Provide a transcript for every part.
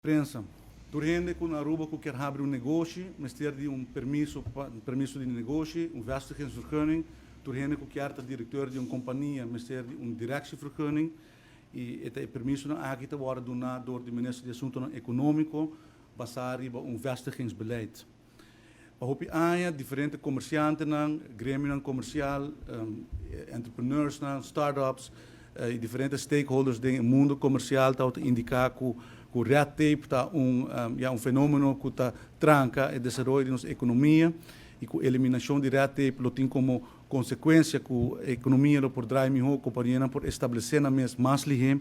Prensa. Doorheen kon Aruba ook keer hebben een negotie, meester die een permiso de negotie, een vestigingsvergunning. Doorheen ook keer de directeur die een compagnie, meester die een directievergunning. Het permiso na aqui te worden doen door de minister de Assuntos Econômico, basari op een vestigingsbeleid. We hopen aan differente commercianten, gremium commercial, entrepreneurs, start-ups, differente stakeholders in het mundo comercial te indicar que o red tape está um fenômeno que está tranca o desenvolvimento de nossa economia e com a eliminação de red tape lo tem como consequência que a economia por drive melhor, a companhia por estabelecer na mesma mais ligeira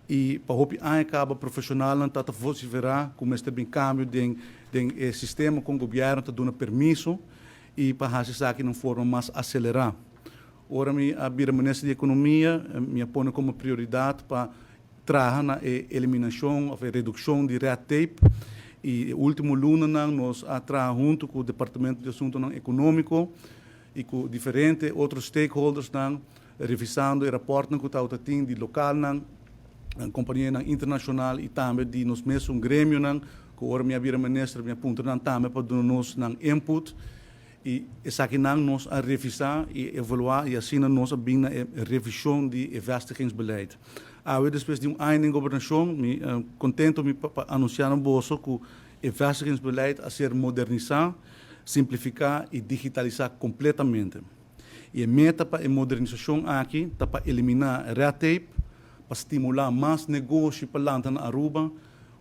e para hope acaba profissional não está vociferar como este bem cambio de sistema com o governo está dando permisso e para fazer isso aqui de forma mais acelerada. Ora a ministra de economia me põe como prioridade para trabalhar na eliminação ou redução de red tape e último lunes nós trabalhamos junto com o Departamento de Assuntos Econômicos e com diferentes outros stakeholders revisando o relatório que está tendo de local companhia internacional e também de nos mesmos grêmio que ora minha ministra me aponta também para dar nos input e essa aqui nós a revisar e evaluar e assim nós a revisão de vestigingsbeleid. Depois de ano em governação, me contento para anunciar que o vestigingsbeleid a ser modernizado, simplificar e digitalizar completamente. E a meta para a modernização aqui é para eliminar red tape, para estimular mais negócio para lá na Aruba,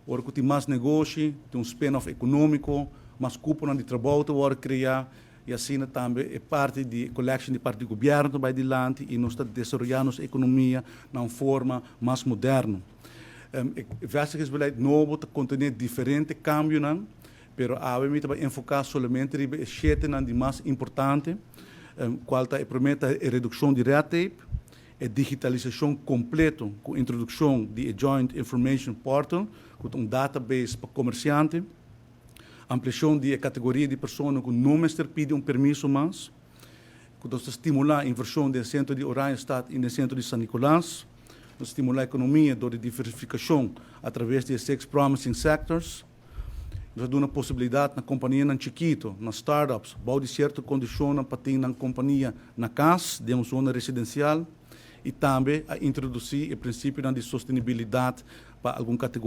ora que tem mais negócio, tem spin-off econômico, mais cúpula de trabalho para criar e assim também é parte de collection de parte do governo vai adiante e nós estamos desenvolvendo nossa economia de uma forma mais moderna. O vestigingsbeleid novo contém diferentes cambios, mas a gente vai enfocar somente em sete de mais importante, qual promete a redução de red tape, a digitalização completa com a introdução de Joint Information Portal, com database para comerciantes, ampliação de categoria de pessoas que não pedem permisso mais, que nós estimular a inversão do centro de Oranjestad e no centro de São Nicolás, nós estimular a economia de diversificação através de 6 promising sectors, nós damos a possibilidade na companhia na Chiquito, nas startups, de certa condição para ter na companhia na casa, de uma zona residencial, e também a introduzir o princípio de sustentabilidade para alguma categoria.